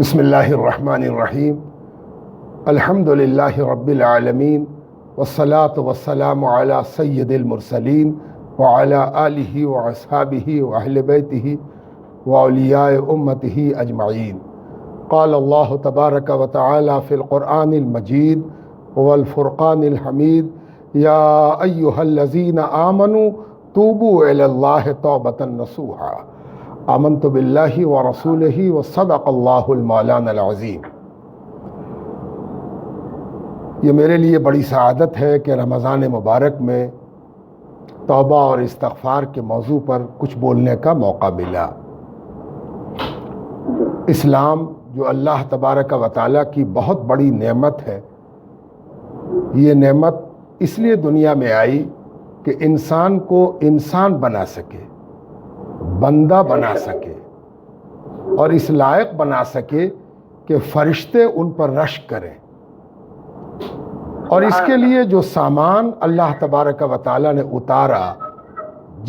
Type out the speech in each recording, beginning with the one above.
بسم اللہ الرحمن الرحیم الحمد للہ رب العالمین والصلاة والسلام علی سید المرسلین وعلی آلہ واصحابہ واہل بیتہ واولیاء امتہ اجمعین۔ قال اللہ تبارک و تعالی فی القرآن المجید والفرقان الحمید یا ایہا الذین آمنوا توبوا الی اللہ توبۃ نصوحا۔ آمنت باللہ ورسولہ وصدق اللہ المولانا العظیم۔ یہ میرے لیے بڑی سعادت ہے کہ رمضان مبارک میں توبہ اور استغفار کے موضوع پر کچھ بولنے کا موقع ملا۔ اسلام جو اللہ تبارک و تعالیٰ کی بہت بڑی نعمت ہے، یہ نعمت اس لیے دنیا میں آئی کہ انسان کو انسان بنا سکے، بندہ بنا سکے اور اس لائق بنا سکے کہ فرشتے ان پر رشک کریں۔ اور اس کے لیے جو سامان اللہ تبارک و تعالیٰ نے اتارا،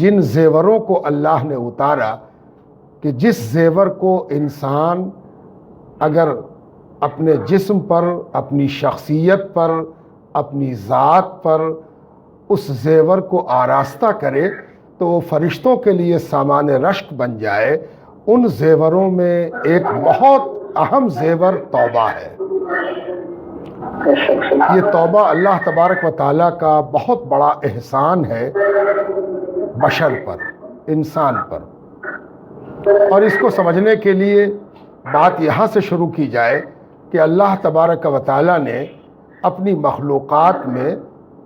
جن زیوروں کو اللہ نے اتارا، کہ جس زیور کو انسان اگر اپنے جسم پر، اپنی شخصیت پر، اپنی ذات پر اس زیور کو آراستہ کرے تو وہ فرشتوں کے لیے سامان رشک بن جائے۔ ان زیوروں میں ایک بہت اہم زیور توبہ ہے۔ یہ توبہ اللہ تبارک و تعالیٰ کا بہت بڑا احسان ہے بشر پر، انسان پر۔ اور اس کو سمجھنے کے لیے بات یہاں سے شروع کی جائے کہ اللہ تبارک و تعالیٰ نے اپنی مخلوقات میں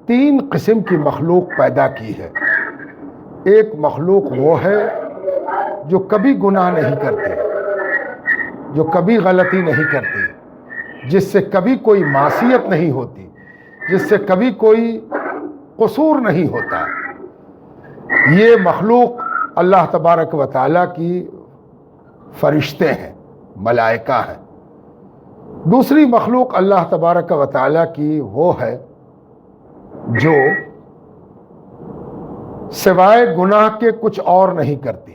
3 قسم کی مخلوق پیدا کی ہے۔ ایک مخلوق وہ ہے جو کبھی گناہ نہیں کرتی، جو کبھی غلطی نہیں کرتی، جس سے کبھی کوئی معصیت نہیں ہوتی، جس سے کبھی کوئی قصور نہیں ہوتا۔ یہ مخلوق اللہ تبارک و تعالیٰ کی فرشتے ہیں، ملائکہ ہیں۔ دوسری مخلوق اللہ تبارک و تعالیٰ کی وہ ہے جو سوائے گناہ کے کچھ اور نہیں کرتی،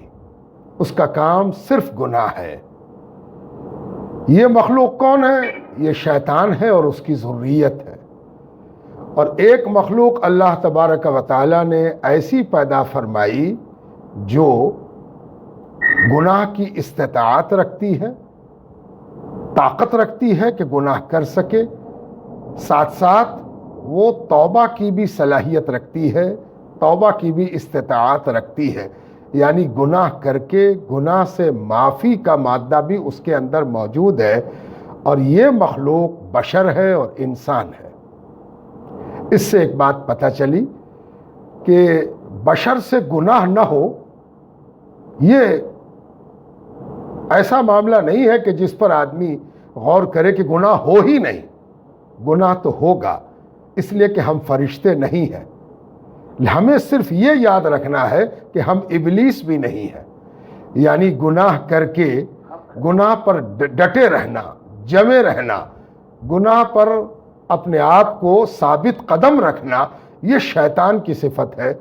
اس کا کام صرف گناہ ہے۔ یہ مخلوق کون ہے؟ یہ شیطان ہے اور اس کی ذریت ہے۔ اور ایک مخلوق اللہ تبارک و تعالیٰ نے ایسی پیدا فرمائی جو گناہ کی استطاعت رکھتی ہے، طاقت رکھتی ہے کہ گناہ کر سکے، ساتھ ساتھ وہ توبہ کی بھی صلاحیت رکھتی ہے، توبہ کی بھی استطاعت رکھتی ہے، یعنی گناہ کر کے گناہ سے معافی کا مادہ بھی اس کے اندر موجود ہے۔ اور یہ مخلوق بشر ہے اور انسان ہے۔ اس سے ایک بات پتہ چلی کہ بشر سے گناہ نہ ہو، یہ ایسا معاملہ نہیں ہے کہ جس پر آدمی غور کرے کہ گناہ ہو ہی نہیں۔ گناہ تو ہوگا، اس لیے کہ ہم فرشتے نہیں ہیں۔ ہمیں صرف یہ یاد رکھنا ہے کہ ہم ابلیس بھی نہیں ہیں، یعنی گناہ کر کے گناہ پر ڈٹے رہنا، جمے رہنا، گناہ پر اپنے آپ کو ثابت قدم رکھنا، یہ شیطان کی صفت ہے۔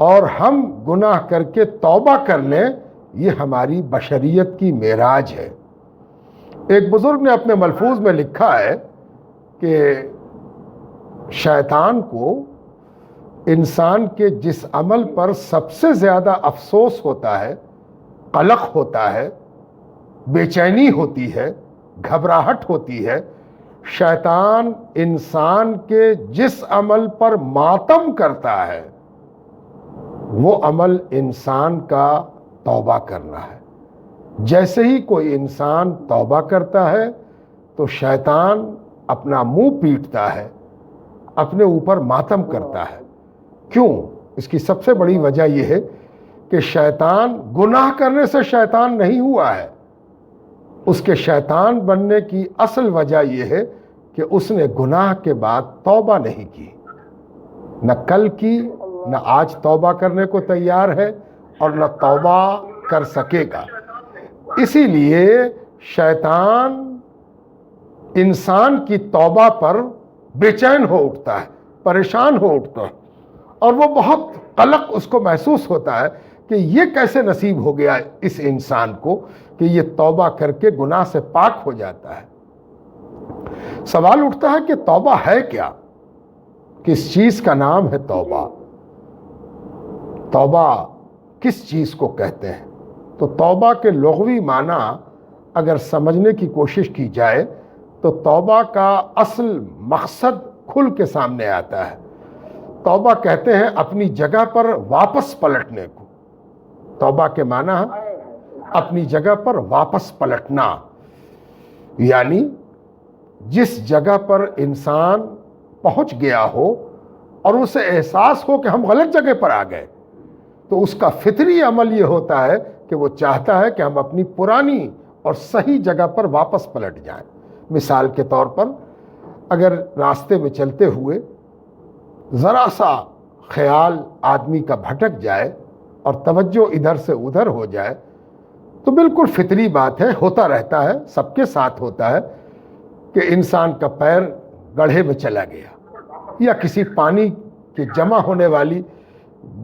اور ہم گناہ کر کے توبہ کر لیں، یہ ہماری بشریت کی معراج ہے۔ ایک بزرگ نے اپنے ملفوظ میں لکھا ہے کہ شیطان کو انسان کے جس عمل پر سب سے زیادہ افسوس ہوتا ہے، قلق ہوتا ہے، بے چینی ہوتی ہے، گھبراہٹ ہوتی ہے، شیطان انسان کے جس عمل پر ماتم کرتا ہے وہ عمل انسان کا توبہ کرنا ہے۔ جیسے ہی کوئی انسان توبہ کرتا ہے تو شیطان اپنا منہ پیٹتا ہے، اپنے اوپر ماتم کرتا ہے۔ کیوں؟ اس کی سب سے بڑی وجہ یہ ہے کہ شیطان گناہ کرنے سے شیطان نہیں ہوا ہے، اس کے شیطان بننے کی اصل وجہ یہ ہے کہ اس نے گناہ کے بعد توبہ نہیں کی، نہ کل کی، نہ آج توبہ کرنے کو تیار ہے اور نہ توبہ کر سکے گا۔ اسی لیے شیطان انسان کی توبہ پر بے چین ہو اٹھتا ہے، پریشان ہو اٹھتا ہے، اور وہ بہت قلق اس کو محسوس ہوتا ہے کہ یہ کیسے نصیب ہو گیا اس انسان کو کہ یہ توبہ کر کے گناہ سے پاک ہو جاتا ہے۔ سوال اٹھتا ہے کہ توبہ ہے کیا؟ کس چیز کا نام ہے توبہ؟ توبہ کس چیز کو کہتے ہیں؟ تو توبہ کے لغوی معنی اگر سمجھنے کی کوشش کی جائے تو توبہ کا اصل مقصد کھل کے سامنے آتا ہے۔ توبہ کہتے ہیں اپنی جگہ پر واپس پلٹنے کو۔ توبہ کے معنی ہے اپنی جگہ پر واپس پلٹنا، یعنی جس جگہ پر انسان پہنچ گیا ہو اور اسے احساس ہو کہ ہم غلط جگہ پر آ گئے، تو اس کا فطری عمل یہ ہوتا ہے کہ وہ چاہتا ہے کہ ہم اپنی پرانی اور صحیح جگہ پر واپس پلٹ جائیں۔ مثال کے طور پر اگر راستے میں چلتے ہوئے ذرا سا خیال آدمی کا بھٹک جائے اور توجہ ادھر سے ادھر ہو جائے تو بالکل فطری بات ہے، ہوتا رہتا ہے، سب کے ساتھ ہوتا ہے کہ انسان کا پیر گڑھے میں چلا گیا یا کسی پانی کے جمع ہونے والی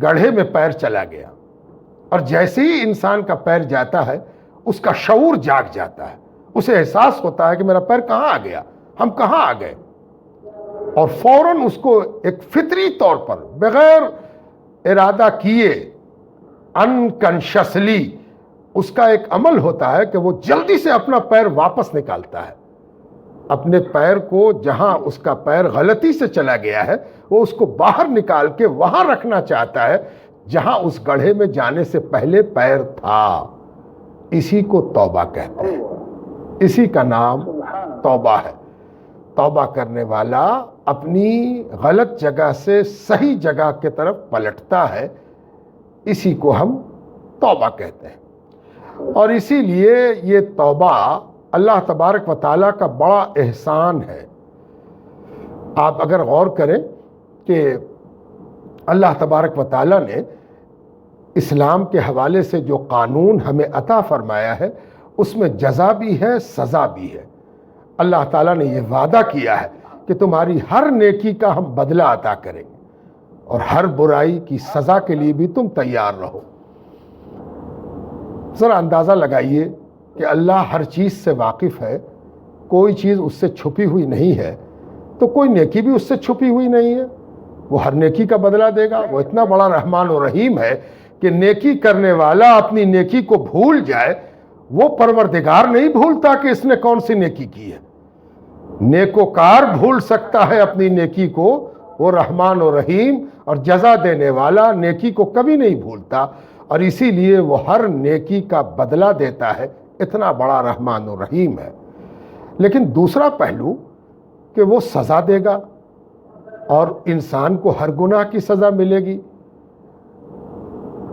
گڑھے میں پیر چلا گیا، اور جیسے ہی انسان کا پیر جاتا ہے اس کا شعور جاگ جاتا ہے، اسے احساس ہوتا ہے کہ میرا پیر کہاں آ گیا، ہم کہاں آ گئے، اور فوراً اس کو ایک فطری طور پر بغیر ارادہ کیے انکانشسلی اس کا ایک عمل ہوتا ہے کہ وہ جلدی سے اپنا پیر واپس نکالتا ہے۔ اپنے پیر کو جہاں اس کا پیر غلطی سے چلا گیا ہے وہ اس کو باہر نکال کے وہاں رکھنا چاہتا ہے جہاں اس گڑھے میں جانے سے پہلے پیر تھا۔ اسی کو توبہ کہتے ہیں، اسی کا نام توبہ ہے۔ توبہ کرنے والا اپنی غلط جگہ سے صحیح جگہ کی طرف پلٹتا ہے، اسی کو ہم توبہ کہتے ہیں۔ اور اسی لیے یہ توبہ اللہ تبارک و تعالیٰ کا بڑا احسان ہے۔ آپ اگر غور کریں کہ اللہ تبارک و تعالیٰ نے اسلام کے حوالے سے جو قانون ہمیں عطا فرمایا ہے اس میں جزا بھی ہے، سزا بھی ہے۔ اللہ تعالیٰ نے یہ وعدہ کیا ہے کہ تمہاری ہر نیکی کا ہم بدلہ عطا کریں گے اور ہر برائی کی سزا کے لیے بھی تم تیار رہو۔ ذرا اندازہ لگائیے کہ اللہ ہر چیز سے واقف ہے، کوئی چیز اس سے چھپی ہوئی نہیں ہے، تو کوئی نیکی بھی اس سے چھپی ہوئی نہیں ہے، وہ ہر نیکی کا بدلہ دے گا۔ وہ اتنا بڑا رحمان و رحیم ہے کہ نیکی کرنے والا اپنی نیکی کو بھول جائے، وہ پروردگار نہیں بھولتا کہ اس نے کون سی نیکی کی ہے۔ نیکوکار بھول سکتا ہے اپنی نیکی کو، وہ رحمان و رحیم اور جزا دینے والا نیکی کو کبھی نہیں بھولتا، اور اسی لیے وہ ہر نیکی کا بدلہ دیتا ہے، اتنا بڑا رحمان و رحیم ہے۔ لیکن دوسرا پہلو کہ وہ سزا دے گا اور انسان کو ہر گناہ کی سزا ملے گی۔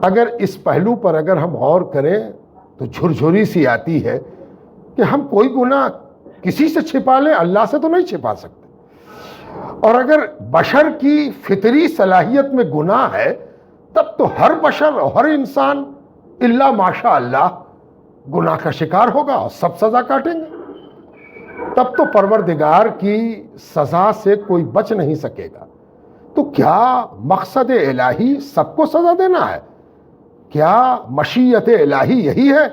اگر اس پہلو پر اگر ہم غور کریں تو جھرجھری سی آتی ہے کہ ہم کوئی گناہ کسی سے چھپا لیں، اللہ سے تو نہیں چھپا سکتے، اور اگر بشر کی فطری صلاحیت میں گناہ ہے تب تو ہر بشر اور ہر انسان الا ماشاء اللہ گناہ کا شکار ہوگا اور سب سزا کاٹیں گے، تب تو پروردگار کی سزا سے کوئی بچ نہیں سکے گا۔ تو کیا مقصد الہی سب کو سزا دینا ہے؟ کیا مشیت الہی یہی ہے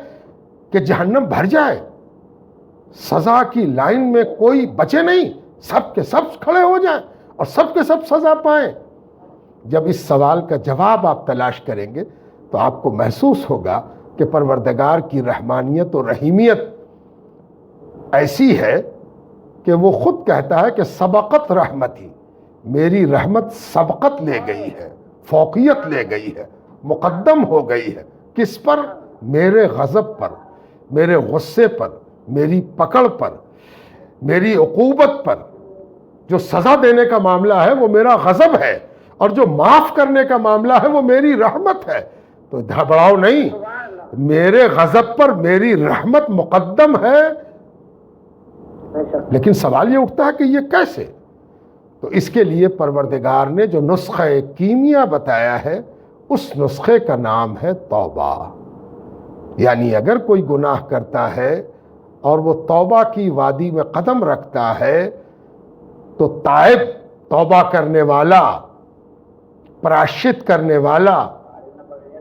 کہ جہنم بھر جائے، سزا کی لائن میں کوئی بچے نہیں، سب کے سب کھڑے ہو جائیں اور سب کے سب سزا پائیں؟ جب اس سوال کا جواب آپ تلاش کریں گے تو آپ کو محسوس ہوگا کہ پروردگار کی رحمانیت و رحیمیت ایسی ہے کہ وہ خود کہتا ہے کہ سبقت رحمتی، میری رحمت سبقت لے گئی ہے، فوقیت لے گئی ہے، مقدم ہو گئی ہے۔ کس پر؟ میرے غضب پر، میرے غصے پر، میری پکڑ پر، میری عقوبت پر۔ جو سزا دینے کا معاملہ ہے وہ میرا غضب ہے، اور جو معاف کرنے کا معاملہ ہے وہ میری رحمت ہے۔ تو گھبراؤ نہیں، میرے غضب پر میری رحمت مقدم ہے۔ لیکن سوال یہ اٹھتا ہے کہ یہ کیسے؟ تو اس کے لیے پروردگار نے جو نسخہ کیمیا بتایا ہے اس نسخے کا نام ہے توبہ۔ یعنی اگر کوئی گناہ کرتا ہے اور وہ توبہ کی وادی میں قدم رکھتا ہے تو تائب، توبہ کرنے والا، پراشچت کرنے والا،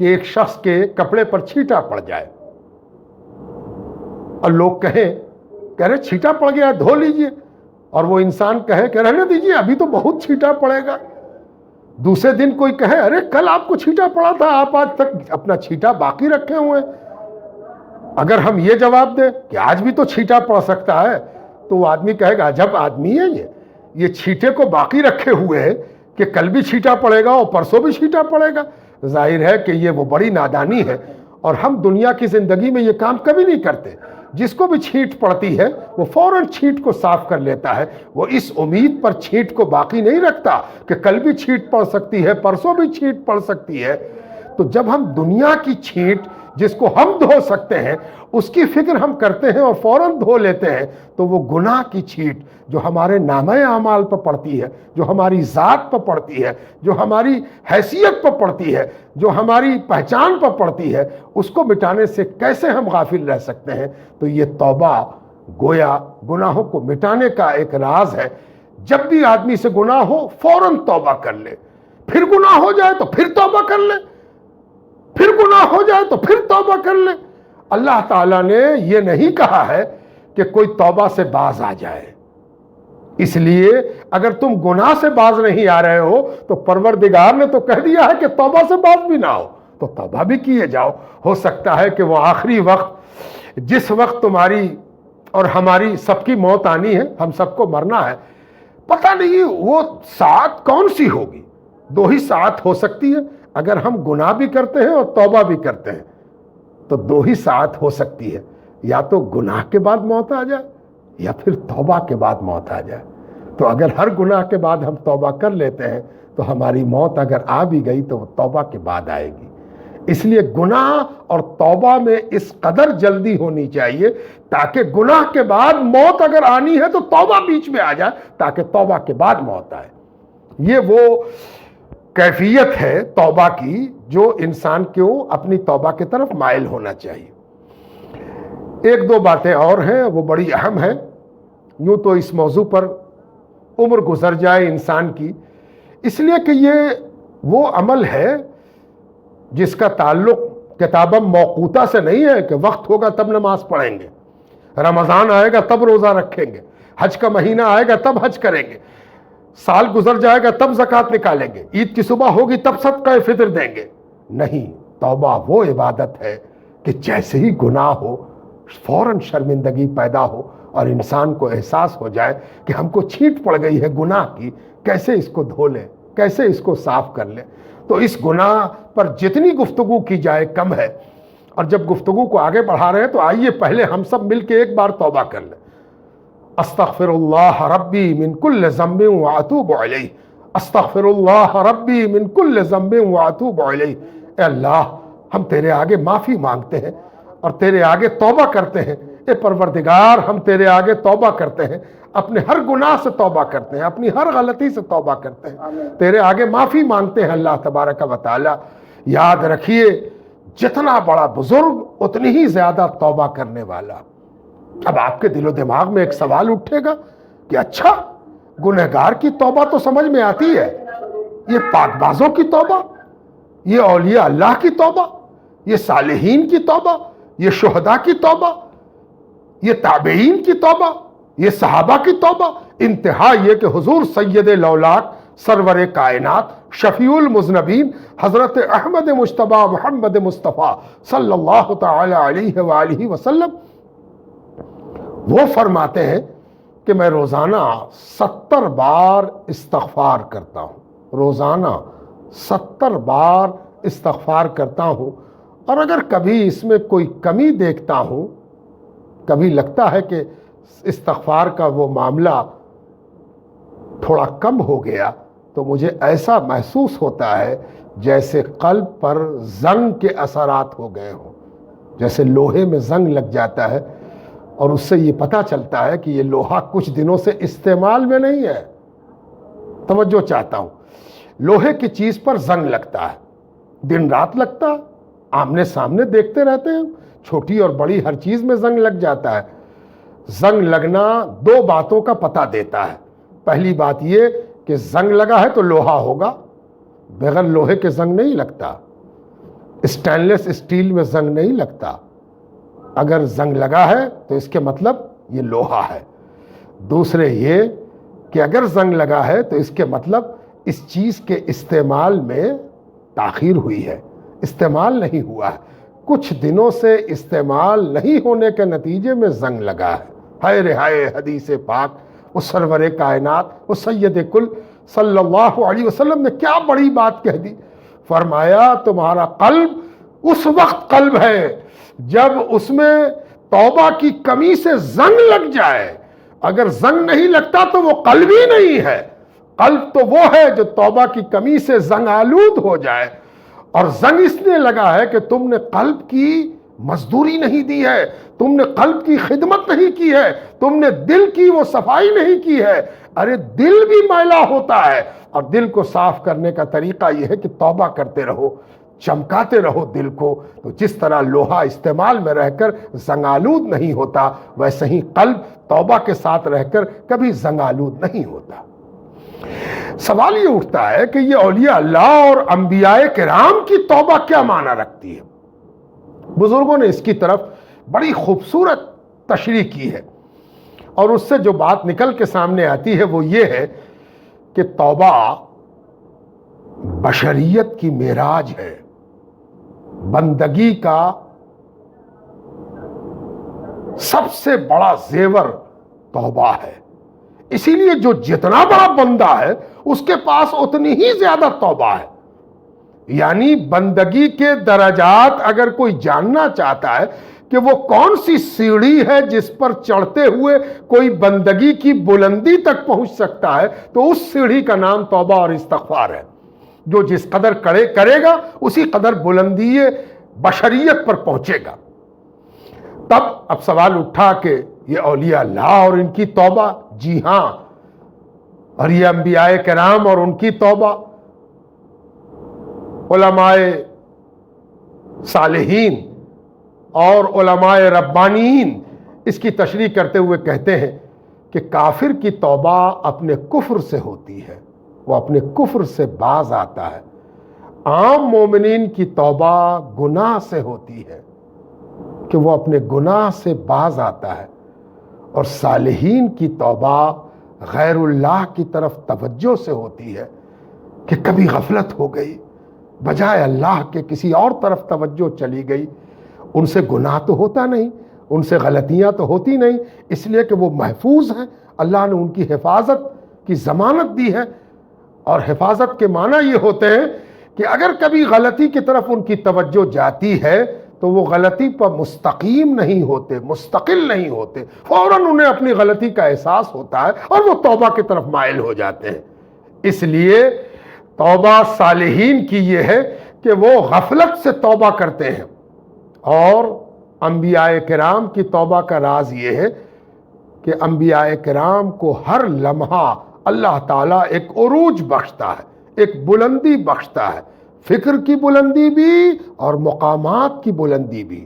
کہ ایک شخص کے کپڑے پر چھینٹا پڑ جائے اور لوگ کہہ رہے چھینٹا پڑ گیا دھو لیجئے، اور وہ انسان کہ رہنے دیجئے ابھی تو بہت چھینٹا پڑے گا۔ دوسرے دن کوئی کہے ارے کل آپ کو چھینٹا پڑا تھا، آپ آج تک اپنا چھینٹا باقی رکھے ہوئے۔ اگر ہم یہ جواب دیں کہ آج بھی تو چھینٹا پڑ سکتا ہے، تو وہ آدمی کہے گا عجب آدمی ہے یہ چھینٹے کو باقی رکھے ہوئے ہے کہ کل بھی چھینٹا پڑے گا اور پرسوں بھی چھینٹا پڑے گا۔ ظاہر ہے کہ یہ وہ بڑی نادانی ہے، اور ہم دنیا کی زندگی میں یہ کام کبھی نہیں کرتے۔ جس کو بھی چھینٹ پڑتی ہے وہ فوراً چھینٹ کو صاف کر لیتا ہے، وہ اس امید پر چھینٹ کو باقی نہیں رکھتا کہ کل بھی چھینٹ پڑ سکتی ہے، پرسوں بھی چھینٹ پڑ سکتی ہے۔ تو جب ہم دنیا کی چھینٹ جس کو ہم دھو سکتے ہیں اس کی فکر ہم کرتے ہیں اور فوراً دھو لیتے ہیں، تو وہ گناہ کی چھینٹ جو ہمارے نامہ اعمال پر پڑتی ہے، جو ہماری ذات پر پڑتی ہے، جو ہماری حیثیت پر پڑتی ہے، جو ہماری پہچان پر پڑتی ہے، اس کو مٹانے سے کیسے ہم غافل رہ سکتے ہیں؟ تو یہ توبہ گویا گناہوں کو مٹانے کا ایک راز ہے۔ جب بھی آدمی سے گناہ ہو فوراً توبہ کر لے، پھر گناہ ہو جائے تو پھر توبہ کر لے، پھر گناہ ہو جائے تو پھر توبہ کر لے۔ اللہ تعالیٰ نے یہ نہیں کہا ہے کہ کوئی توبہ سے باز آ جائے۔ اس لیے اگر تم گناہ سے باز نہیں آ رہے ہو تو پروردگار نے تو کہہ دیا ہے کہ توبہ سے باز بھی نہ ہو، تو توبہ بھی کیے جاؤ۔ ہو سکتا ہے کہ وہ آخری وقت جس وقت تمہاری اور ہماری سب کی موت آنی ہے، ہم سب کو مرنا ہے، پتہ نہیں وہ ساعت کون سی ہوگی، 2 ہی ساعت ہو سکتی ہے۔ اگر ہم گناہ بھی کرتے ہیں اور توبہ بھی کرتے ہیں تو 2 ہی ساعت ہو سکتی ہے، یا تو گناہ کے بعد موت آ جائے یا پھر توبہ کے بعد موت آ جائے۔ تو اگر ہر گناہ کے بعد ہم توبہ کر لیتے ہیں تو ہماری موت اگر آ بھی گئی تو وہ توبہ کے بعد آئے گی۔ اس لیے گناہ اور توبہ میں اس قدر جلدی ہونی چاہیے تاکہ گناہ کے بعد موت اگر آنی ہے تو توبہ بیچ میں آ جائے، تاکہ توبہ کے بعد موت آئے۔ یہ وہ کیفیت ہے توبہ کی جو انسان کو اپنی توبہ کی طرف مائل ہونا چاہیے۔ 1-2 باتیں اور ہیں، وہ بڑی اہم ہیں۔ یوں تو اس موضوع پر عمر گزر جائے انسان کی، اس لیے کہ یہ وہ عمل ہے جس کا تعلق کتاباً موقوتہ سے نہیں ہے کہ وقت ہوگا تب نماز پڑھیں گے، رمضان آئے گا تب روزہ رکھیں گے، حج کا مہینہ آئے گا تب حج کریں گے، سال گزر جائے گا تب زکوٰۃ نکالیں گے، عید کی صبح ہوگی تب صدقہ فطر دیں گے۔ نہیں، توبہ وہ عبادت ہے کہ جیسے ہی گناہ ہو فوراً شرمندگی پیدا ہو اور انسان کو احساس ہو جائے کہ ہم کو چھینٹ پڑ گئی ہے گناہ کی، کیسے اس کو دھو لیں، کیسے اس کو صاف کر لیں۔ تو اس گناہ پر جتنی گفتگو کی جائے کم ہے، اور جب گفتگو کو آگے بڑھا رہے ہیں تو آئیے پہلے ہم سب مل کے ایک بار توبہ کر لیں۔ استغفر اللہ ربی من کل ذنب واتوب الیہ، استغفر اللہ ربی من کل ذنب واتوب الیہ۔ اے اللہ، ہم تیرے آگے معافی مانگتے ہیں اور تیرے آگے توبہ کرتے ہیں۔ اے پروردگار، ہم تیرے آگے توبہ کرتے ہیں، اپنے ہر گناہ سے توبہ کرتے ہیں، اپنی ہر غلطی سے توبہ کرتے ہیں، تیرے آگے معافی مانگتے ہیں۔ اللہ تبارک و تعالی، یاد رکھیے جتنا بڑا بزرگ اتنی ہی زیادہ توبہ کرنے والا۔ اب آپ کے دل و دماغ میں ایک سوال اٹھے گا کہ اچھا، گنہگار کی توبہ تو سمجھ میں آتی ہے، یہ پاک بازوں کی توبہ، یہ اولیاء اللہ کی توبہ، یہ صالحین کی توبہ، یہ شہداء کی توبہ، یہ تابعین کی توبہ، یہ صحابہ کی توبہ، انتہا یہ کہ حضور سید لولاک سرور کائنات شفیع المذنبین حضرت احمد مجتبی محمد مصطفیٰ صلی اللہ تعالی علیہ وآلہ وسلم وہ فرماتے ہیں کہ میں روزانہ 70 بار استغفار کرتا ہوں، روزانہ 70 بار استغفار کرتا ہوں، اور اگر کبھی اس میں کوئی کمی دیکھتا ہوں، کبھی لگتا ہے کہ استغفار کا وہ معاملہ تھوڑا کم ہو گیا، تو مجھے ایسا محسوس ہوتا ہے جیسے قلب پر زنگ کے اثرات ہو گئے ہوں، جیسے لوہے میں زنگ لگ جاتا ہے اور اس سے یہ پتہ چلتا ہے کہ یہ لوہا کچھ دنوں سے استعمال میں نہیں ہے۔ توجہ چاہتا ہوں، لوہے کی چیز پر زنگ لگتا ہے، دن رات لگتا ہے، آمنے سامنے دیکھتے رہتے ہیں، چھوٹی اور بڑی ہر چیز میں زنگ لگ جاتا ہے۔ زنگ لگنا 2 باتوں کا پتہ دیتا ہے۔ پہلی بات یہ کہ زنگ لگا ہے تو لوہا ہوگا، بغیر لوہے کے زنگ نہیں لگتا۔ اسٹینلیس اسٹیل میں زنگ نہیں لگتا، اگر زنگ لگا ہے تو اس کے مطلب یہ لوہا ہے۔ دوسرے یہ کہ اگر زنگ لگا ہے تو اس کے مطلب اس چیز کے استعمال میں تاخیر ہوئی ہے، استعمال نہیں ہوا ہے، کچھ دنوں سے استعمال نہیں ہونے کے نتیجے میں زنگ لگا ہے۔ ہائے رہائے حدیث پاک، وہ سرور کائنات، وہ سید کل صلی اللہ علیہ وسلم نے کیا بڑی بات کہہ دی۔ فرمایا تمہارا قلب اس وقت قلب ہے جب اس میں توبہ کی کمی سے زنگ لگ جائے، اگر زنگ نہیں لگتا تو وہ قلب ہی نہیں ہے۔ قلب تو وہ ہے جو توبہ کی کمی سے زنگ آلود ہو جائے، اور زنگ اس لیے لگا ہے کہ تم نے قلب کی مزدوری نہیں دی ہے، تم نے قلب کی خدمت نہیں کی ہے، تم نے دل کی وہ صفائی نہیں کی ہے۔ ارے دل بھی میلا ہوتا ہے، اور دل کو صاف کرنے کا طریقہ یہ ہے کہ توبہ کرتے رہو، چمکاتے رہو دل کو۔ تو جس طرح لوہا استعمال میں رہ کر زنگ آلود نہیں ہوتا، ویسے ہی قلب توبہ کے ساتھ رہ کر کبھی زنگ آلود نہیں ہوتا۔ سوال یہ اٹھتا ہے کہ یہ اولیاء اللہ اور انبیاء کرام کی توبہ کیا معنی رکھتی ہے؟ بزرگوں نے اس کی طرف بڑی خوبصورت تشریح کی ہے، اور اس سے جو بات نکل کے سامنے آتی ہے وہ یہ ہے کہ توبہ بشریت کی معراج ہے، بندگی کا سب سے بڑا زیور توبہ ہے۔ اسی لیے جو جتنا بڑا بندہ ہے اس کے پاس اتنی ہی زیادہ توبہ ہے۔ یعنی بندگی کے درجات اگر کوئی جاننا چاہتا ہے کہ وہ کون سی سیڑھی ہے جس پر چڑھتے ہوئے کوئی بندگی کی بلندی تک پہنچ سکتا ہے، تو اس سیڑھی کا نام توبہ اور استغفار ہے۔ جو جس قدر کرے گا اسی قدر بلندی بشریت پر پہنچے گا۔ تب اب سوال اٹھا کہ یہ اولیاء اللہ اور ان کی توبہ، جی ہاں، اور یہ انبیاء کرام اور ان کی توبہ، علماء صالحین اور علماء ربانیین اس کی تشریح کرتے ہوئے کہتے ہیں کہ کافر کی توبہ اپنے کفر سے ہوتی ہے، وہ اپنے کفر سے باز آتا ہے۔ عام مومنین کی توبہ گناہ سے ہوتی ہے کہ وہ اپنے گناہ سے باز آتا ہے، اور صالحین کی توبہ غیر اللہ کی طرف توجہ سے ہوتی ہے کہ کبھی غفلت ہو گئی، بجائے اللہ کے کسی اور طرف توجہ چلی گئی۔ ان سے گناہ تو ہوتا نہیں، ان سے غلطیاں تو ہوتی نہیں، اس لیے کہ وہ محفوظ ہیں، اللہ نے ان کی حفاظت کی ضمانت دی ہے۔ اور حفاظت کے معنی یہ ہوتے ہیں کہ اگر کبھی غلطی کی طرف ان کی توجہ جاتی ہے تو وہ غلطی پر مستقیم نہیں ہوتے، مستقل نہیں ہوتے، فوراً انہیں اپنی غلطی کا احساس ہوتا ہے اور وہ توبہ کی طرف مائل ہو جاتے ہیں۔ اس لیے توبہ صالحین کی یہ ہے کہ وہ غفلت سے توبہ کرتے ہیں، اور انبیاء کرام کی توبہ کا راز یہ ہے کہ انبیاء کرام کو ہر لمحہ اللہ تعالیٰ ایک عروج بخشتا ہے، ایک بلندی بخشتا ہے، فکر کی بلندی بھی اور مقامات کی بلندی بھی۔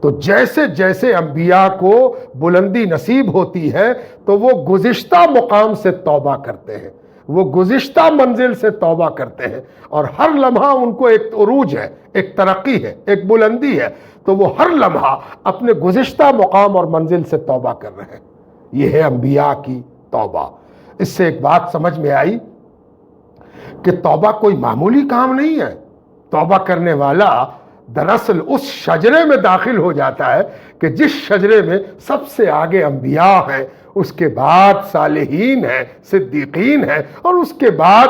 تو جیسے جیسے انبیاء کو بلندی نصیب ہوتی ہے تو وہ گزشتہ مقام سے توبہ کرتے ہیں، وہ گزشتہ منزل سے توبہ کرتے ہیں، اور ہر لمحہ ان کو ایک عروج ہے، ایک ترقی ہے، ایک بلندی ہے، تو وہ ہر لمحہ اپنے گزشتہ مقام اور منزل سے توبہ کر رہے ہیں۔ یہ ہے انبیاء کی توبہ۔ اس سے ایک بات سمجھ میں آئی کہ توبہ کوئی معمولی کام نہیں ہے۔ توبہ کرنے والا دراصل اس شجرے میں داخل ہو جاتا ہے کہ جس شجرے میں سب سے آگے انبیاء ہیں، اس کے بعد صالحین ہیں، صدیقین ہیں، اور اس کے بعد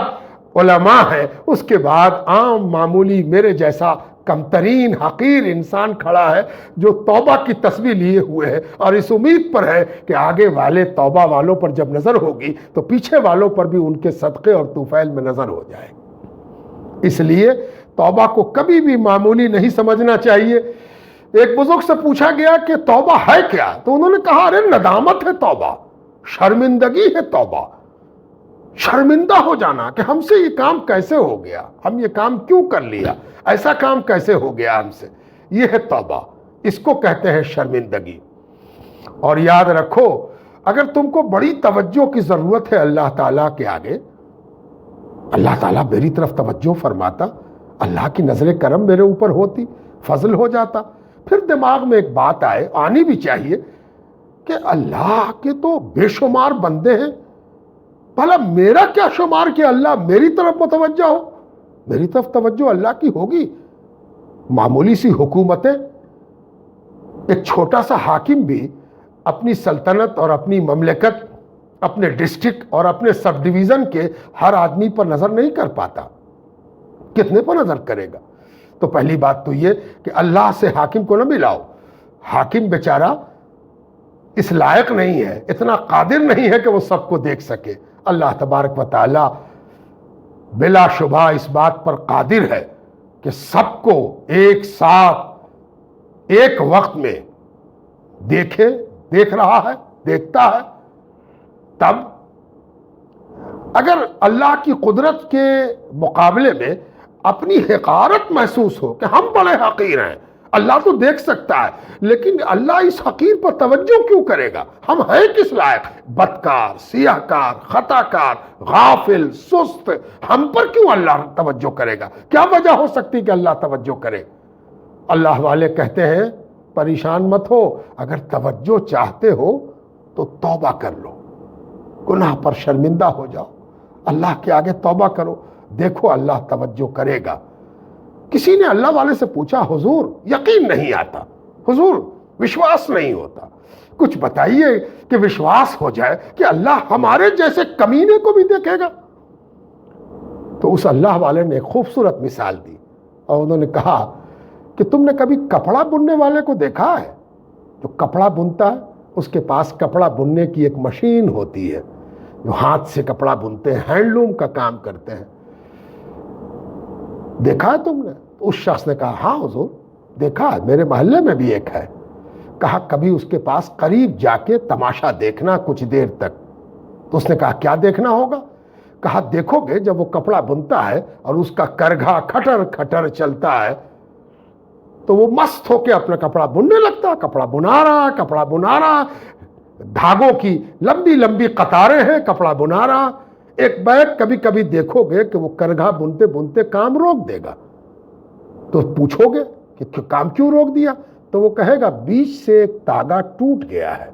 علماء ہیں، اس کے بعد عام معمولی میرے جیسا کمترین حقیر انسان کھڑا ہے جو توبہ کی تسبیح لیے ہوئے ہے، اور اس امید پر ہے کہ آگے والے توبہ والوں پر جب نظر ہوگی تو پیچھے والوں پر بھی ان کے صدقے اور طوفیل میں نظر ہو جائے گی۔ اس لیے توبہ کو کبھی بھی معمولی نہیں سمجھنا چاہیے۔ ایک بزرگ سے پوچھا گیا کہ توبہ ہے کیا؟ تو انہوں نے کہا ارے ندامت ہے توبہ، شرمندگی ہے توبہ، شرمندہ ہو جانا کہ ہم سے یہ کام کیسے ہو گیا، ہم یہ کام کیوں کر لیا، ایسا کام کیسے ہو گیا ہم سے، یہ ہے توبہ، اس کو کہتے ہیں شرمندگی۔ اور یاد رکھو، اگر تم کو بڑی توجہ کی ضرورت ہے اللہ تعالیٰ کے آگے، اللہ تعالیٰ میری طرف توجہ فرماتا، اللہ کی نظر کرم میرے اوپر ہوتی، فضل ہو جاتا۔ پھر دماغ میں ایک بات آنی بھی چاہیے کہ اللہ کے تو بے شمار بندے ہیں، بھلا میرا کیا شمار کہ اللہ میری طرف متوجہ ہو؟ میری طرف توجہ اللہ کی ہوگی۔ معمولی سی حکومتیں، ایک چھوٹا سا حاکم بھی اپنی سلطنت اور اپنی مملکت، اپنے ڈسٹرکٹ اور اپنے سب ڈویژن کے ہر آدمی پر نظر نہیں کر پاتا، کتنے پر نظر کرے گا؟ تو پہلی بات تو یہ کہ اللہ سے حاکم کو نہ ملاؤ۔ حاکم بیچارہ اس لائق نہیں ہے، اتنا قادر نہیں ہے کہ وہ سب کو دیکھ سکے۔ اللہ تبارک و تعالی بلا شبہ اس بات پر قادر ہے کہ سب کو ایک ساتھ ایک وقت میں دیکھ رہا ہے، دیکھتا ہے۔ تب اگر اللہ کی قدرت کے مقابلے میں اپنی حقارت محسوس ہو کہ ہم بڑے حقیر ہیں، اللہ تو دیکھ سکتا ہے لیکن اللہ اس حقیر پر توجہ کیوں کرے گا؟ ہم ہیں کس لائق؟ بدکار، سیاہکار، خطاکار، غافل، سست، ہم پر کیوں اللہ توجہ کرے گا؟ کیا وجہ ہو سکتی کہ اللہ توجہ کرے؟ اللہ والے کہتے ہیں پریشان مت ہو، اگر توجہ چاہتے ہو تو توبہ کر لو، گناہ پر شرمندہ ہو جاؤ، اللہ کے آگے توبہ کرو، دیکھو اللہ توجہ کرے گا۔ کسی نے اللہ والے سے پوچھا، حضور یقین نہیں آتا، حضور وشواس نہیں ہوتا، کچھ بتائیے کہ وشواس ہو جائے کہ اللہ ہمارے جیسے کمینے کو بھی دیکھے گا۔ تو اس اللہ والے نے ایک خوبصورت مثال دی اور انہوں نے کہا کہ تم نے کبھی کپڑا بننے والے کو دیکھا ہے؟ جو کپڑا بنتا ہے اس کے پاس کپڑا بننے کی ایک مشین ہوتی ہے، جو ہاتھ سے کپڑا بنتے ہیں، ہینڈلوم کا کام کرتے ہیں، دیکھا ہے تم نے؟ تو اس شخص نے کہا ہاں حضور دیکھا ہے، میرے محلے میں بھی ایک ہے۔ کہا کبھی اس کے پاس قریب جا کے تماشا دیکھنا کچھ دیر تک۔ تو اس نے کہا کیا دیکھنا ہوگا؟ کہا دیکھو گے جب وہ کپڑا بنتا ہے اور اس کا کرگھا کھٹر کھٹر چلتا ہے تو وہ مست ہو کے اپنا کپڑا بننے لگتا، کپڑا بنا رہا، دھاگوں کی لمبی لمبی قطاریں ہیں، کپڑا بنا رہا۔ ایک بیگ کبھی کبھی دیکھو گے کہ وہ کرگھا بنتے بنتے کام روک دے گا، تو پوچھو گے کہ کام کیوں روک دیا؟ تو وہ کہے گا بیچ سے ایک دھاگا ٹوٹ گیا ہے،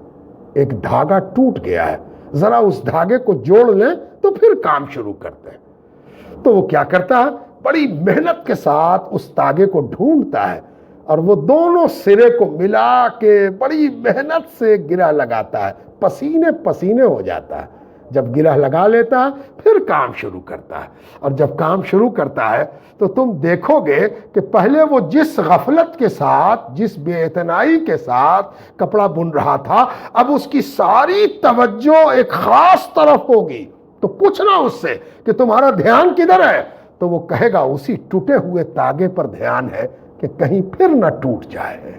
ایک دھاگا ٹوٹ گیا ہے، ذرا اس دھاگے کو جوڑ لیں تو پھر کام شروع کرتے ہیں۔ تو وہ کیا کرتا ہے؟ بڑی محنت کے ساتھ اس دھاگے کو ڈھونڈتا ہے اور وہ دونوں سرے کو ملا کے بڑی محنت سے گرہ لگاتا ہے، پسینے پسینے ہو جاتا ہے۔ جب گرہ لگا لیتا ہے پھر کام شروع کرتا ہے، اور جب کام شروع کرتا ہے تو تم دیکھو گے کہ پہلے وہ جس غفلت کے ساتھ، جس بے اعتنائی کے ساتھ کپڑا بن رہا تھا، اب اس کی ساری توجہ ایک خاص طرف ہوگی۔ تو پوچھنا اس سے کہ تمہارا دھیان کدھر ہے؟ تو وہ کہے گا اسی ٹوٹے ہوئے تاگے پر دھیان ہے کہ کہیں پھر نہ ٹوٹ جائے۔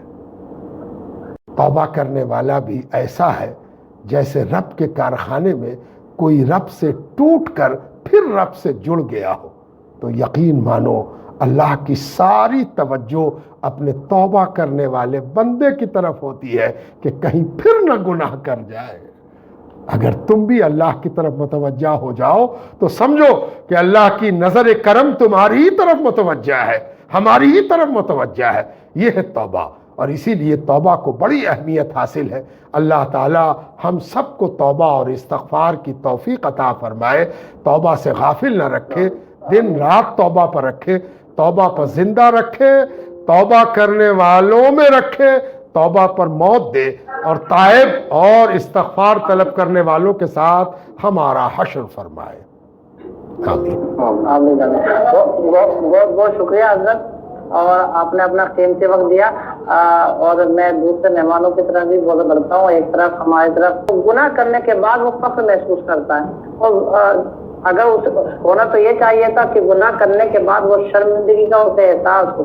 توبہ کرنے والا بھی ایسا ہے جیسے رب کے کارخانے میں کوئی رب سے ٹوٹ کر پھر رب سے جڑ گیا ہو۔ تو یقین مانو اللہ کی ساری توجہ اپنے توبہ کرنے والے بندے کی طرف ہوتی ہے کہ کہیں پھر نہ گناہ کر جائے۔ اگر تم بھی اللہ کی طرف متوجہ ہو جاؤ تو سمجھو کہ اللہ کی نظر کرم تمہاری ہی طرف متوجہ ہے، ہماری ہی طرف متوجہ ہے۔ یہ ہے توبہ، اور اسی لیے توبہ کو بڑی اہمیت حاصل ہے۔ اللہ تعالی ہم سب کو توبہ اور استغفار کی توفیق عطا فرمائے، توبہ سے غافل نہ رکھے، دن رات توبہ پر رکھے، توبہ پر زندہ رکھے، توبہ کرنے والوں میں رکھے، توبہ پر موت دے، اور تائب اور استغفار طلب کرنے والوں کے ساتھ ہمارا حشر فرمائے۔ آمین۔ بہت بہت شکریہ حضرت، اور آپ نے اپنا قیمتی وقت دیا، اور میں دوسرے مہمانوں کی طرح بھی بولنا کرتا ہوں، ایک طرف ہماری طرف گناہ کرنے کے بعد وہ فخر محسوس کرتا ہے، اور اگر ہونا تو یہ چاہیے تھا کہ گناہ کرنے کے بعد وہ شرمندگی کا اسے احساس ہو۔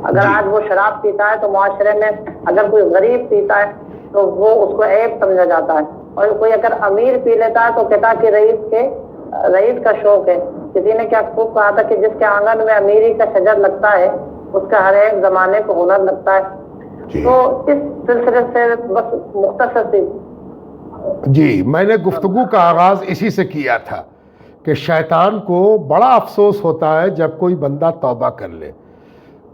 اگر آج وہ شراب پیتا ہے تو معاشرے میں اگر کوئی غریب پیتا ہے تو وہ اس کو عیب سمجھا جاتا ہے، اور کوئی اگر امیر پی لیتا ہے تو کہتا کہ رئیس کا شوق ہے۔ کسی نے کیا خوب کہا تھا کہ جس کے آنگن میں امیری کا شجر لگتا ہے اس کا ہر ایک زمانے کو ہنر لگتا ہے۔ تو اس سلسلے سے بس مختصر سی جی، میں نے گفتگو کا آغاز اسی سے کیا تھا کہ کہ شیطان کو بڑا افسوس ہوتا ہے جب کوئی بندہ توبہ کر لے.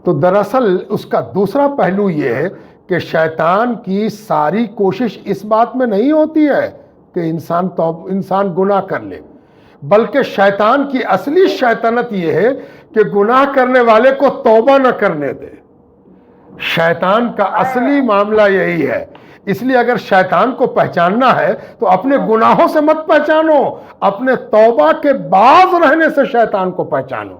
تو دراصل اس کا دوسرا پہلو یہ ہے کہ شیطان کی ساری کوشش اس بات میں نہیں ہوتی ہے کہ انسان گناہ کر لے، بلکہ شیطان کی اصلی شیطنت یہ ہے کہ گناہ کرنے والے کو توبہ نہ کرنے دے. شیطان کا اصلی معاملہ یہی ہے. اس لیے اگر شیطان کو پہچاننا ہے تو اپنے گناہوں سے مت پہچانو، اپنے توبہ کے باز رہنے سے شیطان کو پہچانو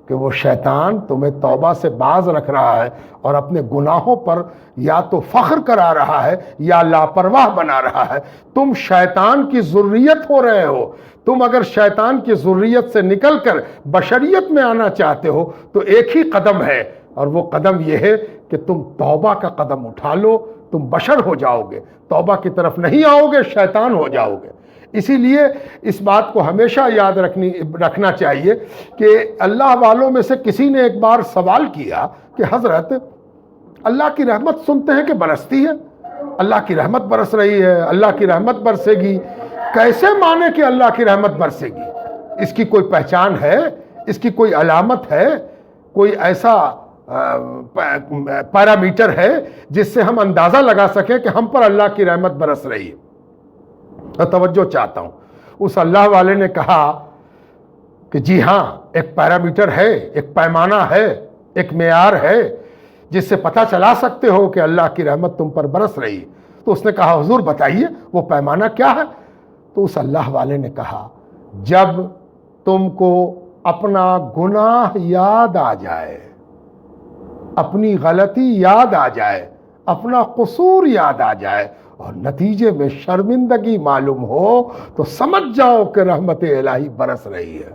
کہ وہ شیطان تمہیں توبہ سے باز رکھ رہا ہے اور اپنے گناہوں پر یا تو فخر کرا رہا ہے یا لاپرواہ بنا رہا ہے. تم شیطان کی ذریت ہو رہے ہو. تم اگر شیطان کی ذریت سے نکل کر بشریت میں آنا چاہتے ہو تو ایک ہی قدم ہے، اور وہ قدم یہ ہے کہ تم توبہ کا قدم اٹھا لو. تم بشر ہو جاؤ گے، توبہ کی طرف نہیں آؤ گے، شیطان ہو جاؤ گے. اسی لیے اس بات کو ہمیشہ یاد رکھنا چاہیے کہ اللہ والوں میں سے کسی نے ایک بار سوال کیا کہ حضرت اللہ کی رحمت سنتے ہیں کہ برستی ہے، اللہ کی رحمت برس رہی ہے، اللہ کی رحمت برسے گی، کیسے مانے کہ اللہ کی رحمت برسے گی؟ اس کی کوئی پہچان ہے؟ اس کی کوئی علامت ہے؟ کوئی ایسا پیرامیٹر ہے جس سے ہم اندازہ لگا سکیں کہ ہم پر اللہ کی رحمت برس رہی ہے؟ میں توجہ چاہتا ہوں. اس اللہ والے نے کہا کہ جی ہاں، ایک پیرامیٹر ہے، ایک پیمانہ ہے، ایک معیار ہے جس سے پتہ چلا سکتے ہو کہ اللہ کی رحمت تم پر برس رہی ہے. تو اس نے کہا حضور بتائیے وہ پیمانہ کیا ہے؟ تو اس اللہ والے نے کہا جب تم کو اپنا گناہ یاد آ جائے، اپنی غلطی یاد آ جائے، اپنا قصور یاد آ جائے اور نتیجے میں شرمندگی معلوم ہو تو سمجھ جاؤ کہ رحمت الہی برس رہی ہے.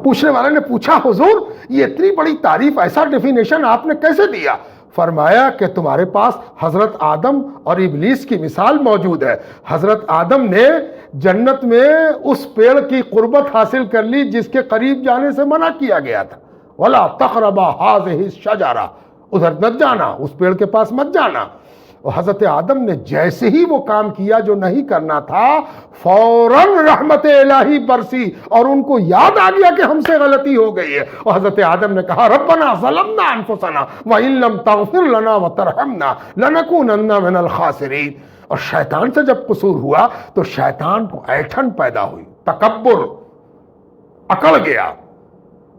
پوچھنے والے نے پوچھا حضور یہ اتنی بڑی تعریف، ایسا ڈیفینیشن آپ نے کیسے دیا؟ فرمایا کہ تمہارے پاس حضرت آدم اور ابلیس کی مثال موجود ہے. حضرت آدم نے جنت میں اس پیڑ کی قربت حاصل کر لی جس کے قریب جانے سے منع کیا گیا تھا. وَلَا تَقْرَبَا هَٰذِهِ الشَّجَرَةَ، ادھر مت جانا، اس پیڑ کے پاس مت جانا. اور حضرت آدم نے جیسے ہی وہ کام کیا جو نہیں کرنا تھا، فوراً رحمت الہی برسی اور ان کو یاد آ گیا کہ ہم سے غلطی ہو گئی ہے. اور حضرت آدم نے کہا ربنا ظلمنا انفسنا وان لم تغفر لنا وترحمنا لنکونن من الخاسرین. اور شیطان سے جب قصور ہوا تو شیطان کو ایٹھن پیدا ہوئی، تکبر، اکڑ گیا.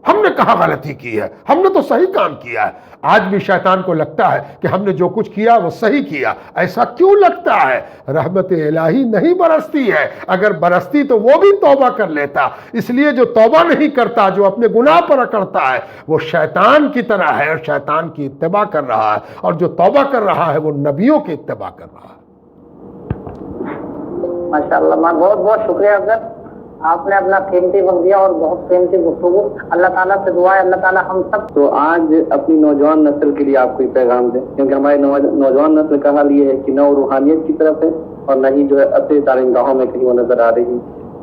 ہم نے کہاں غلطی کی ہے، ہم نے تو صحیح کام کیا ہے. آج بھی شیطان کو لگتا ہے کہ ہم نے جو کچھ کیا وہ صحیح کیا. ایسا کیوں لگتا ہے؟ رحمت الہی نہیں برستی ہے. اگر برستی تو وہ بھی توبہ کر لیتا. اس لیے جو توبہ نہیں کرتا، جو اپنے گناہ پر اکڑتا ہے، وہ شیطان کی طرح ہے اور شیطان کی اتباع کر رہا ہے. اور جو توبہ کر رہا ہے وہ نبیوں کی اتباع کر رہا ہے. ماشاءاللہ، بہت بہت شکریہ حضرت، آپ نے اپنا قیمتی وقت دیا اور بہت قیمتی گفتگو. اللہ تعالیٰ سے دعا ہے اللہ تعالیٰ ہم سب تو آج اپنی نوجوان نسل کے لیے آپ کوئی پیغام دیں، کیونکہ ہماری نوجوان نسل کا حال یہ ہے کہ نہ وہ روحانیت کی طرف ہے اور نہ ہی جو ہے اپنے تعلیم گاہوں میں کہیں وہ نظر آ رہی ہے.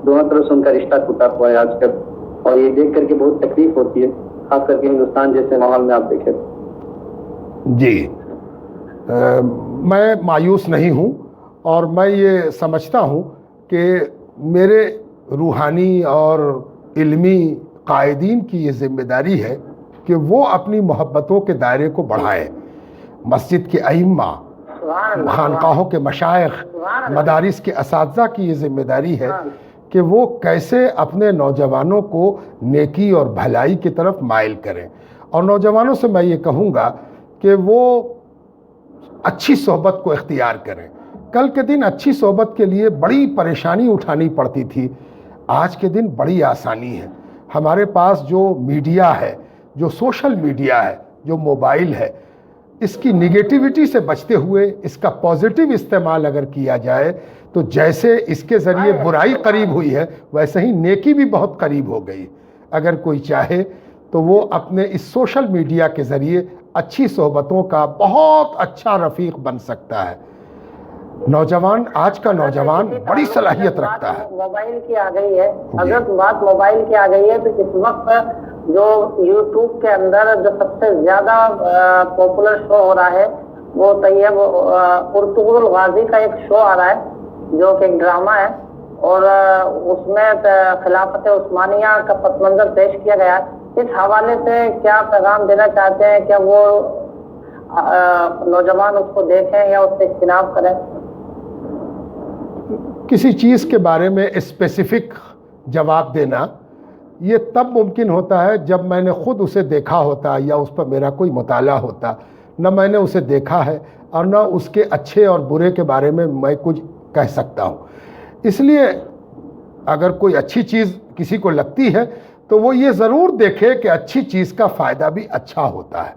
دونوں طرف سے ان کا رشتہ ٹوٹا ہوا ہے آج کل، اور یہ دیکھ کر کے بہت تکلیف ہوتی ہے، خاص کر کے ہندوستان جیسے ماحول میں آپ دیکھیں. جی میں مایوس نہیں ہوں، اور میں یہ سمجھتا ہوں کہ میرے روحانی اور علمی قائدین کی یہ ذمہ داری ہے کہ وہ اپنی محبتوں کے دائرے کو بڑھائیں. مسجد کے ائمہ، خانقاہوں کے مشائخ، مدارس کے اساتذہ کی یہ ذمہ داری ہے کہ وہ کیسے اپنے نوجوانوں کو نیکی اور بھلائی کی طرف مائل کریں. اور نوجوانوں سے میں یہ کہوں گا کہ وہ اچھی صحبت کو اختیار کریں. کل کے دن اچھی صحبت کے لیے بڑی پریشانی اٹھانی پڑتی تھی، آج کے دن بڑی آسانی ہے. ہمارے پاس جو میڈیا ہے، جو سوشل میڈیا ہے، جو موبائل ہے، اس کی نگیٹیوٹی سے بچتے ہوئے اس کا پازیٹیو استعمال اگر کیا جائے تو جیسے اس کے ذریعے برائی قریب ہوئی ہے ویسے ہی نیکی بھی بہت قریب ہو گئی. اگر کوئی چاہے تو وہ اپنے اس سوشل میڈیا کے ذریعے اچھی صحبتوں کا بہت اچھا رفیق بن سکتا ہے. نوجوان، آج کا نوجوان بڑی صلاحیت رکھتا ہے. موبائل کی آ گئی ہے حضرت، بات موبائل کی آ گئی ہے تو اس وقت جو یوٹیوب کے اندر جو سب سے زیادہ پاپولر شو ہو رہا ہے وہ طیب ارطغرل غازی کا ایک شو آ رہا ہے جو کہ ایک ڈرامہ ہے. اور اس میں خلافت عثمانیہ کا پس منظر پیش کیا گیا ہے، اس حوالے سے کیا پیغام دینا چاہتے ہیں؟ کیا وہ نوجوان اس کو دیکھیں یا اس سے اجتناب کریں؟ کسی چیز کے بارے میں اسپیسیفک جواب دینا یہ تب ممکن ہوتا ہے جب میں نے خود اسے دیکھا ہوتا یا اس پر میرا کوئی مطالعہ ہوتا. نہ میں نے اسے دیکھا ہے اور نہ اس کے اچھے اور برے کے بارے میں کچھ کہہ سکتا ہوں. اس لیے اگر کوئی اچھی چیز کسی کو لگتی ہے تو وہ یہ ضرور دیکھے کہ اچھی چیز کا فائدہ بھی اچھا ہوتا ہے.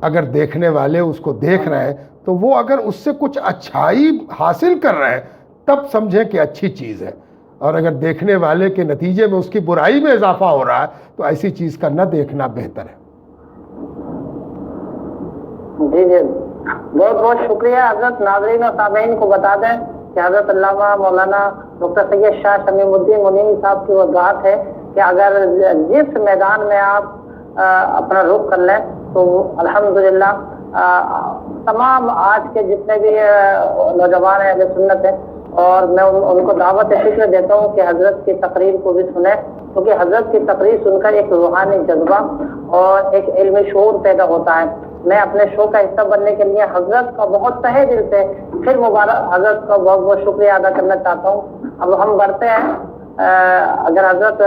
اگر دیکھنے والے اس کو دیکھ رہے ہیں تو وہ اگر اس سے کچھ اچھائی حاصل کر رہے ہیں تب سمجھیں کہ اچھی چیز ہے، اور اگر دیکھنے والے کے نتیجے میں اس کی برائی میں اضافہ ہو رہا ہے تو ایسی چیز کا نہ دیکھنا بہتر ہے. جی بہت بہت شکریہ حضرت. ناظرین و سامعین کو بتا دیں کہ حضرت علامہ مولانا ڈاکٹر سید شاہ شمیم الدین منیری صاحب کی وضاحت ہے کہ اگر جس میدان میں آپ اپنا رخ کر لیں تو الحمدللہ تمام آج کے جتنے بھی نوجوان ہیں اہل سنت ہیں، اور میں ان کو دعوت فکر دیتا ہوں کہ حضرت کی تقریر کو بھی سنیں، کیونکہ حضرت کی تقریر سن کر ایک روحانی جذبہ اور ایک علمی شعور پیدا ہوتا ہے. میں اپنے شو کا حصہ بننے کے لیے حضرت کا بہت تہہ دل سے پھر مبارک حضرت کا بہت بہت شکریہ ادا کرنا چاہتا ہوں. اب ہم بڑھتے ہیں. اگر حضرت